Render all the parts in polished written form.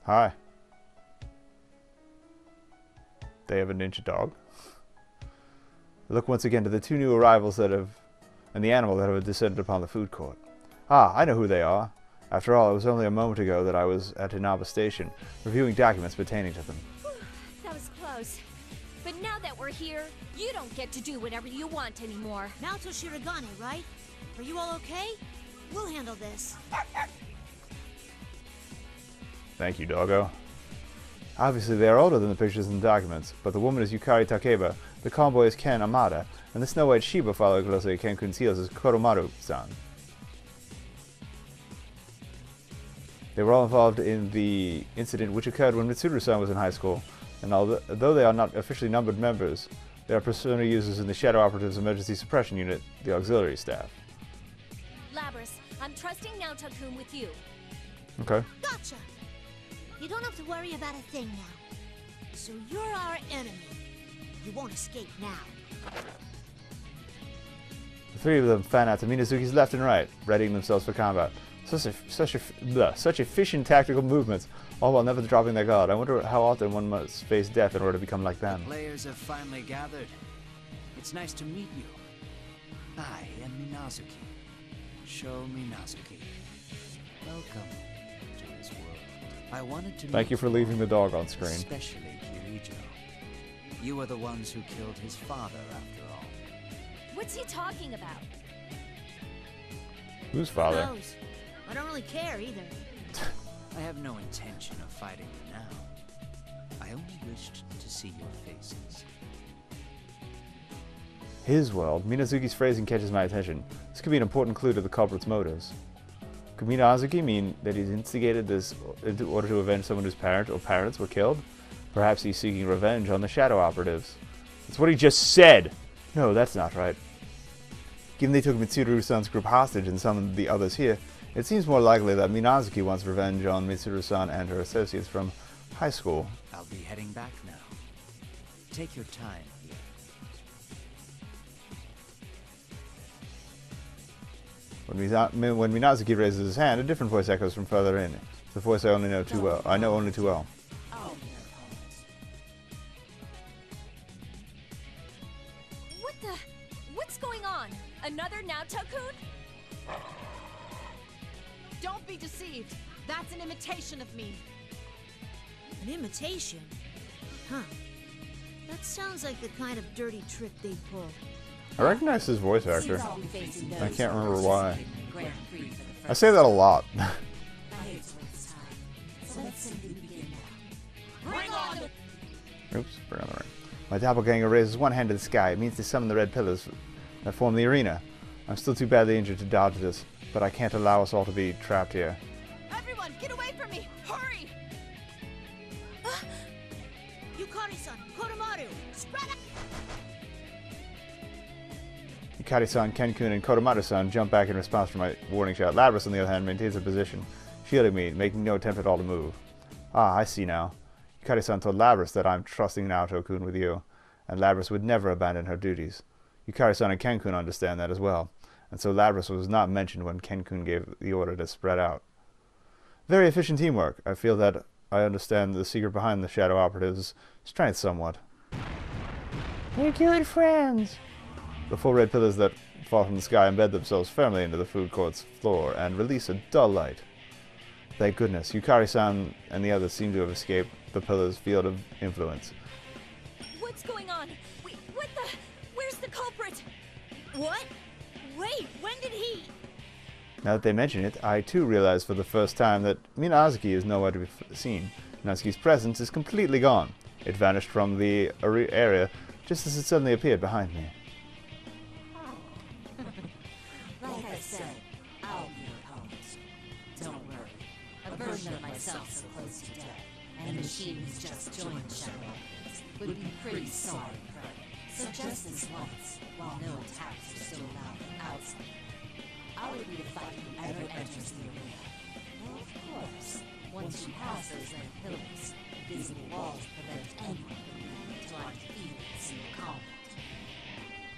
Hi. They have a ninja dog. Look once again to the two new arrivals and the animal that have descended upon the food court. Ah, I know who they are. After all, it was only a moment ago that I was at Inaba Station, reviewing documents pertaining to them. That was close. But now that we're here, you don't get to do whatever you want anymore. Naoto Shirogane, right? Are you all okay? We'll handle this. Thank you, doggo. Obviously, they are older than the pictures in the documents, but the woman is Yukari Takeba, the convoy is Ken Amada, and the Snow White Shiba following closely Ken Kunseals is Koromaru-san. They were all involved in the incident which occurred when Mitsuru-san was in high school, and although they are not officially numbered members, they are persona users in the Shadow Operatives Emergency Suppression Unit, the auxiliary staff. Labras, I'm trusting Naoto-kun with you. Okay. Gotcha! You don't have to worry about a thing now. So you're our enemy. You won't escape now. The three of them fan out to Minazuki's left and right, readying themselves for combat. Such efficient tactical movements, all while never dropping their guard. I wonder how often one must face death in order to become like them. The players have finally gathered. It's nice to meet you. I am Minazuki. Sho Minazuki. Welcome to this world. I wanted to Thank you for leaving the dog on screen. Especially Kirijo. You are the ones who killed his father, after all. What's he talking about? Whose father? Who knows? I don't really care either. I have no intention of fighting you now. I only wished to see your faces. His world. Minazuki's phrasing catches my attention. This could be an important clue to the culprit's motives. Could Minazuki mean that he's instigated this in order to avenge someone whose parent or parents were killed? Perhaps he's seeking revenge on the Shadow Operatives. That's what he just said! No, that's not right. Given they took Mitsuru-san's group hostage and summoned the others here, it seems more likely that Minazuki wants revenge on Mitsuru-san and her associates from high school. I'll be heading back now. Take your time here. When Minazuki raises his hand, a different voice echoes from further in. It's a voice I only know too well. I know only too well. What's going on? Another Naoto-kun? Don't be deceived. That's an imitation of me. An imitation? Huh. That sounds like the kind of dirty trick they pull. I recognize his voice actor. I can't remember why. I say that a lot. Oops, bring on the ring. My doppelganger raises one hand to the sky. It means to summon the red pillars that form the arena. I'm still too badly injured to dodge this, but I can't allow us all to be trapped here. Everyone, get away from me! Hurry! Yukari-san, Koromaru, spread out! Yukari-san, Ken-kun, and Koromaru-san jump back in response to my warning shot. Labras, on the other hand, maintains her position, shielding me, making no attempt at all to move. Ah, I see now. Yukari-san told Labras that I'm trusting Naoto-kun with you, and Labras would never abandon her duties. Yukari-san and Ken-kun understand that as well, and so Labras was not mentioned when Ken-kun gave the order to spread out. Very efficient teamwork. I feel that I understand the secret behind the Shadow Operatives' strength somewhat. We're good friends! The four red pillars that fall from the sky embed themselves firmly into the food court's floor and release a dull light. Thank goodness, Yukari-san and the others seem to have escaped the pillar's field of influence. What's going on? What the? Where's the culprit? What? Wait, when did he? Now that they mention it, I too realize for the first time that Minazuki is nowhere to be seen. Minazuki's presence is completely gone. It vanished from the area just as it suddenly appeared behind me. Like I said, I'll be your opponent. Don't worry. A version of myself so close to death, and the machine who's just joined the Shadow Operatives would be pretty sorry prey. So just this once, while no attacks are still allowed from outside, I'll agree to fight whoever enters the arena. Though of course, once you pass those red pillars, invisible walls prevent anyone from moving until I'm defeated in single combat.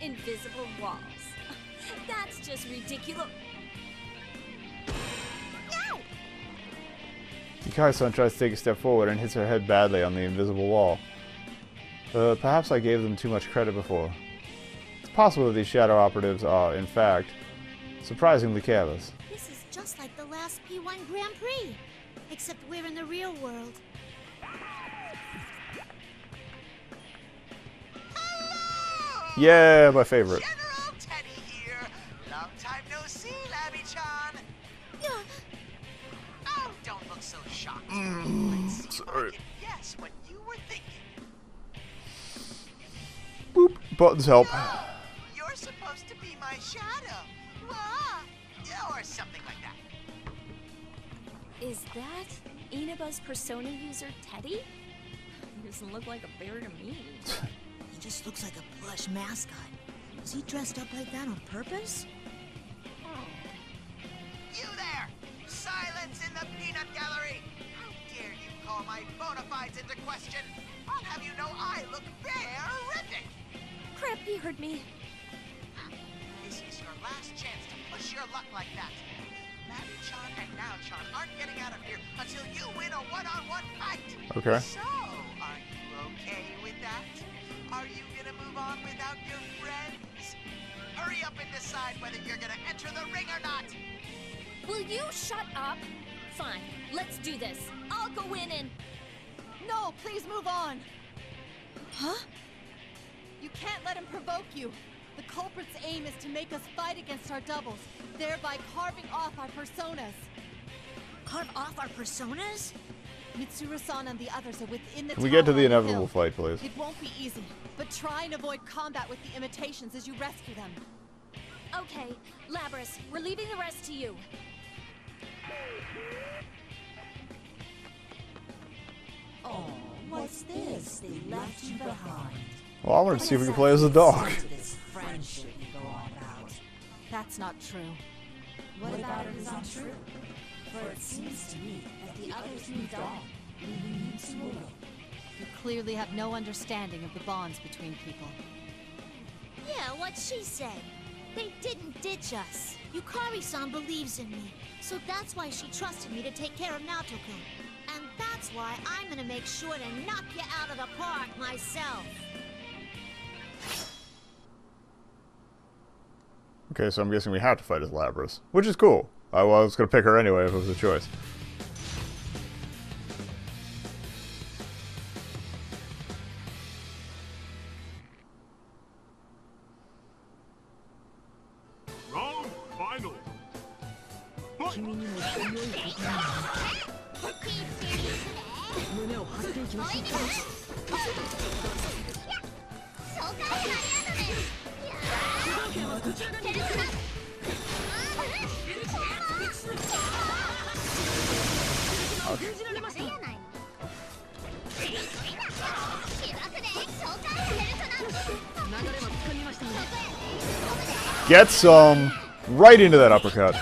Invisible walls. That's just ridiculous. No! Yukari-san tries to take a step forward and hits her head badly on the invisible wall. Perhaps I gave them too much credit before. It's possible that these shadow operatives are, in fact, surprisingly careless. This is just like the last P1 Grand Prix, except we're in the real world. Yeah, my favorite. General Teddy here. Long time no see, Labby-chan. Oh, don't look so shocked. Let's see if I can guess what you were thinking. Boop. Buttons help. No, you're supposed to be my shadow. Or something like that. Is that Inaba's persona user, Teddy? He doesn't look like a bear to me. He just looks like a plush mascot. Was he dressed up like that on purpose? You there! Silence in the peanut gallery! How dare you call my bona fides into question? I'll have you know I look terrific! Crap, he heard me. This is your last chance to push your luck like that. Labby-chan and Now-chan aren't getting out of here until you win a one-on-one fight. Okay. So, are you okay with that? Are you gonna move on without your friends? Hurry up and decide whether you're gonna enter the ring or not. Will you shut up? Fine, let's do this. I'll go in and... No, please move on. Huh? You can't let him provoke you. The culprit's aim is to make us fight against our doubles, thereby carving off our personas. Carve off our personas? Mitsuru-san and the others are within the Can we get to tower the on inevitable hill. fight, please? It won't be easy, but try and avoid combat with the imitations as you rescue them. Okay, Labras, we're leaving the rest to you. Oh, what's this? They left you behind. Well, I want to see if we can play as a dog. This friendship you go on about. That's not true. What about it is untrue? For it seems to me that the others moved on, leaving you two alone. You clearly have no understanding of the bonds between people. Yeah, what she said. They didn't ditch us. Yukari-san believes in me, so that's why she trusted me to take care of Naoto-kun. And that's why I'm gonna make sure to knock you out of the park myself. Okay, so I'm guessing we have to fight as Labras, which is cool. I was going to pick her anyway if it was a choice. Round final. Fight! 'Get some right into that uppercut.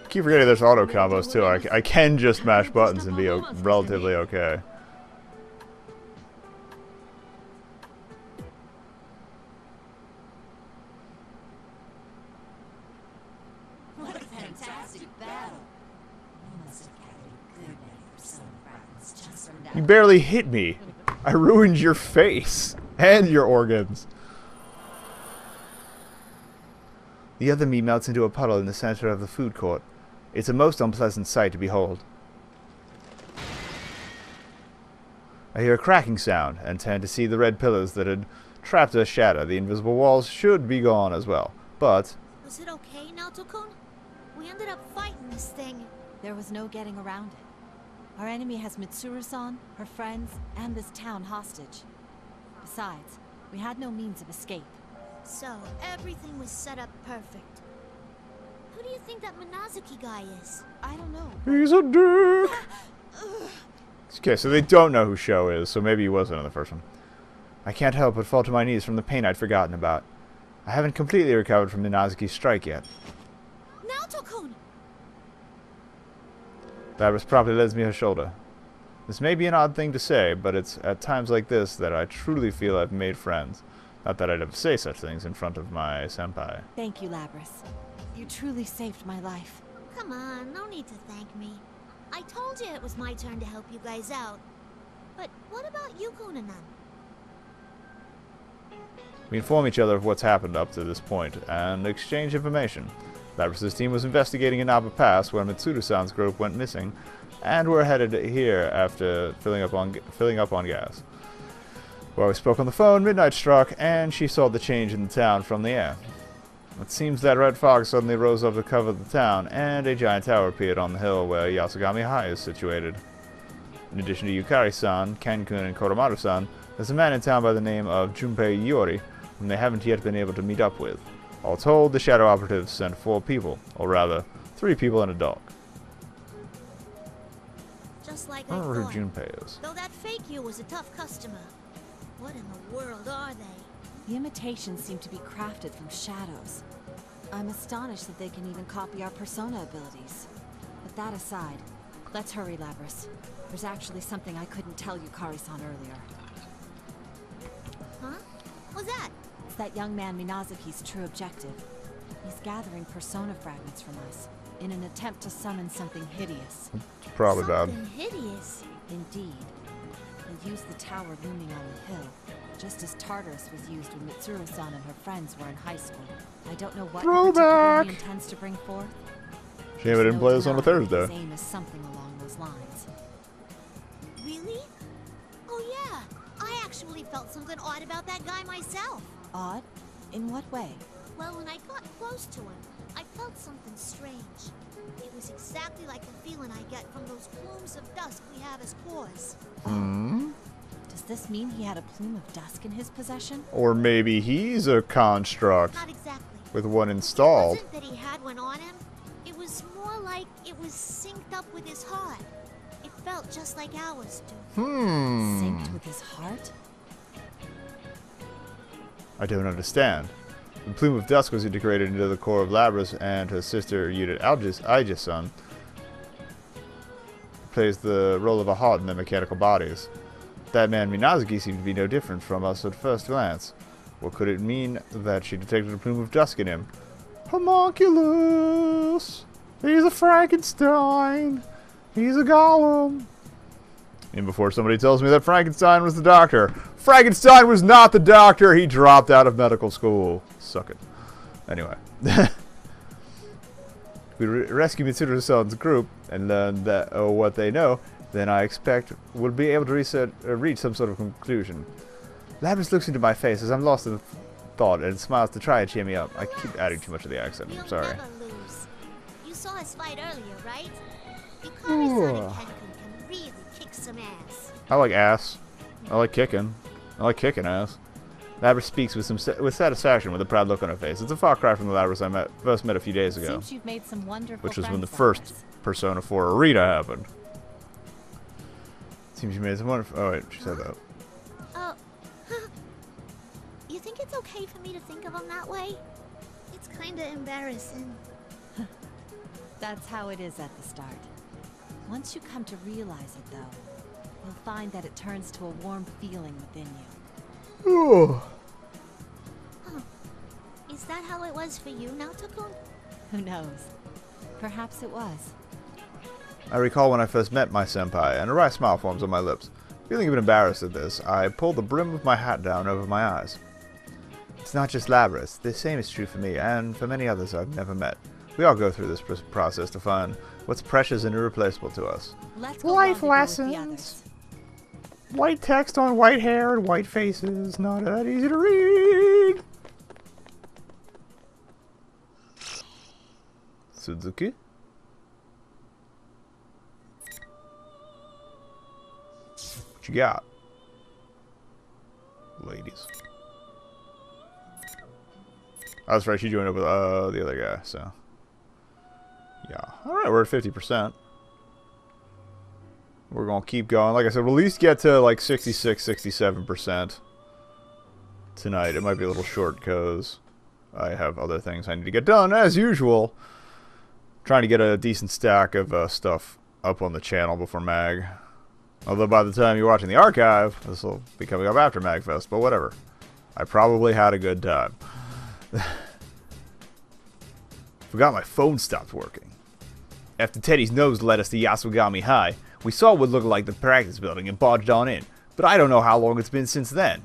Keep forgetting there's auto combos too. I can just mash buttons and be relatively okay. What a fantastic battle. You must have had a good many persona fragments just from that. You barely hit me. I ruined your face and your organs. The other me melts into a puddle in the center of the food court. It's a most unpleasant sight to behold. I hear a cracking sound and turn to see the red pillars that had trapped us shatter. The invisible walls should be gone as well, but... Was it okay, Naoto-kun? We ended up fighting this thing. There was no getting around it. Our enemy has Mitsuru-san, her friends, and this town hostage. Besides, we had no means of escape. So, everything was set up perfect. Who do you think that Minazuki guy is? I don't know. He's a dick! Okay, so they don't know who Sho is, so maybe he wasn't in the first one. I can't help but fall to my knees from the pain I'd forgotten about. I haven't completely recovered from Minazuki's strike yet. Naoto-kun! Labras promptly lends me her shoulder. This may be an odd thing to say, but it's at times like this that I truly feel I've made friends. Not that I'd ever say such things in front of my senpai. Thank you, Labrys. You truly saved my life. Come on, no need to thank me. I told you it was my turn to help you guys out. But what about you, Kunanan? We inform each other of what's happened up to this point, and exchange information. Labrys' team was investigating in Napa Pass where Mitsuru-san's group went missing, and we're headed here after filling up on gas. While we spoke on the phone, midnight struck, and she saw the change in the town from the air. It seems that red fog suddenly rose up to cover the town, and a giant tower appeared on the hill where Yasugami High is situated. In addition to Yukari-san, Ken-kun, and Koromaru-san, there's a man in town by the name of Junpei Iori, whom they haven't yet been able to meet up with. All told, the Shadow Operatives sent 4 people, or rather, 3 people and a dog. Just like I I wonder thought. who Junpei is. Though that fake you was a tough customer. What in the world are they? The imitations seem to be crafted from shadows. I'm astonished that they can even copy our persona abilities. But that aside, let's hurry, Labrys. There's actually something I couldn't tell Yukari-san earlier. Huh? What's that? It's that young man Minazuki's true objective. He's gathering persona fragments from us, in an attempt to summon something hideous. It's probably bad. Something hideous. Indeed. He'll use the tower looming on the hill, just as Tartarus was used when Mitsuru-san and her friends were in high school. I don't know what in particular Throwback! he intends to bring forth. Shame I didn't play this on a There's no Thursday. denying his aim is something along those lines. Really? Oh yeah. I actually felt something odd about that guy myself. Odd? In what way? Well, when I got close to him, I felt something strange. It was exactly like the feeling I get from those plumes of dust we have as cores. Does this mean he had a plume of dusk in his possession? Or maybe he's a construct Not exactly. with one It installed. wasn't that he had one on him. It was more like it was synced up with his heart. It felt just like ours do. Synced with his heart? I don't understand. The plume of dusk was integrated into the core of Labrys, and her sister unit Aegis-san plays the role of a heart in their mechanical bodies. That man Minazuki seemed to be no different from us at first glance. What could it mean that she detected a plume of dusk in him? Homunculus! He's a Frankenstein! He's a golem! And before somebody tells me that Frankenstein was the doctor, Frankenstein was not the doctor! He dropped out of medical school. Suck it. Anyway. If we rescue Mitsuru-san's group and learn that what they know, then I expect we'll be able to reach some sort of conclusion. Labrys looks into my face as I'm lost in thought and smiles to try and cheer me up. I keep adding too much of the accent. We'll I'm sorry. never lose. You saw us fight earlier, right? Yukari-san and Ken-kun can really kick some ass. I like ass. I like kicking. I like kicking ass. Labrys speaks with satisfaction with a proud look on her face. It's a far cry from the Labrys I first met a few days ago, Seems you've made some wonderful which was when the friends, first Labrys. Persona 4 Arena happened. Seems you made some wonderful... Oh wait, she said that. Oh. You think it's okay for me to think of him that way? It's kinda embarrassing. That's how it is at the start. Once you come to realize it, though, you'll find that it turns to a warm feeling within you. Oh. Is that how it was for you, Naoto-kun? Who knows? Perhaps it was. I recall when I first met my senpai, and a wry smile forms on my lips. Feeling a bit embarrassed at this, I pull the brim of my hat down over my eyes. It's not just Labrys. The same is true for me, and for many others I've never met. We all go through this process to find what's precious and irreplaceable to us. Let's go Life rendezvous with lessons. the others. White text on white hair and white faces, not that easy to read. Suzuki? What you got? Ladies. Oh, that's right, she joined up with the other guy, so. Yeah. Alright, we're at 50%. We're going to keep going. Like I said, we'll at least get to like 66, 67% tonight. It might be a little short because I have other things I need to get done, as usual. Trying to get a decent stack of stuff up on the channel before MAG. Although by the time you're watching the archive, this will be coming up after MAGFest, but whatever. I probably had a good time. Forgot my phone stopped working. After Teddy's nose led us to Yasugami High, we saw what looked like the practice building and barged on in, but I don't know how long it's been since then.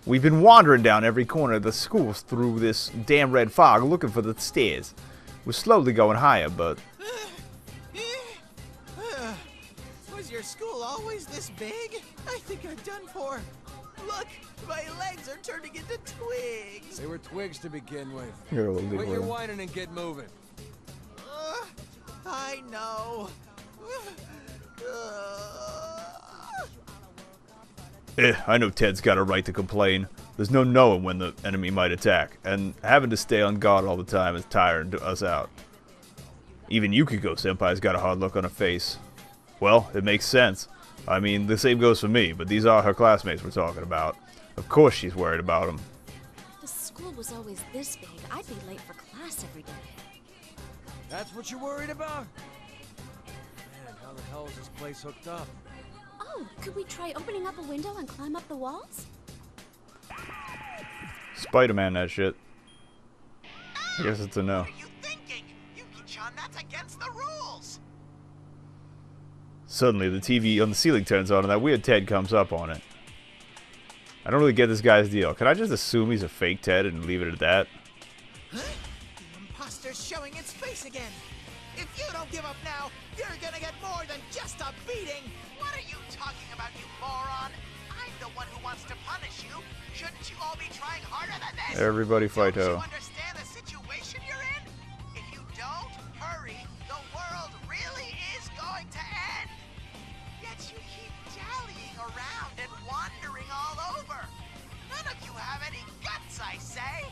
We've been wandering down every corner of the school through this damn red fog looking for the stairs. We're slowly going higher, but... Was your school always this big? I think I'm done for. Look, my legs are turning into twigs. They were twigs to begin with. You're a little Quit your bit whining and get moving. I know. I know Ted's got a right to complain. There's no knowing when the enemy might attack, and having to stay on guard all the time is tiring us out. Even Yukiko-senpai's got a hard look on her face. Well, it makes sense. I mean, the same goes for me, but these are her classmates we're talking about. Of course she's worried about them. If the school was always this big, I'd be late for class every day. That's what you're worried about? Man, how the hell is this place hooked up? Oh, could we try opening up a window and climb up the walls? Spider-Man that shit. I guess it's a no. What are you thinking? Yuki-chan, that's against the rules. Suddenly, the TV on the ceiling turns on and that weird Ted comes up on it. I don't really get this guy's deal. Can I just assume he's a fake Ted and leave it at that? Huh? The imposter's showing its face again. If you don't give up now, you're gonna get more than just a beating. What are you talking about, you moron? I'm the one who wants to punish you. Shouldn't you all be trying harder than this? Everybody fight Don't you ho. understand the situation you're in? If you don't hurry, the world really is going to end. Yet you keep dallying around and wandering all over. None of you have any guts, I say.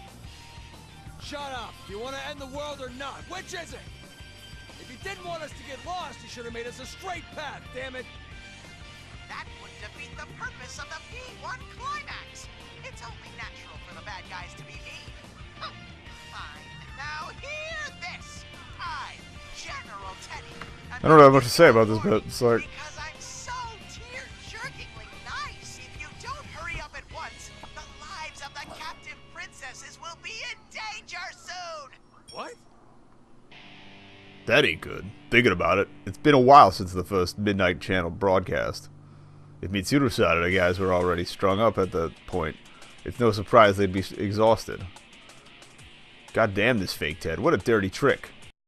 Shut up! Do you want to end the world or not? Which is it? If you didn't want us to get lost, you should have made us a straight path, damn it! That would defeat the purpose of the P1 climax. It's only natural for the bad guys to be mean. Huh. Fine. Now hear this. I, General Teddy. I don't have much to say about this, but it's like... Because I'm so tear-jerkingly nice. If you don't hurry up at once, the lives of the captive princesses will be in danger soon. What? That ain't good. Thinking about it, it's been a while since the first Midnight Channel broadcast. If Mitsuru side of the guys were already strung up at that point, it's no surprise they'd be exhausted. God damn this fake Ted, what a dirty trick.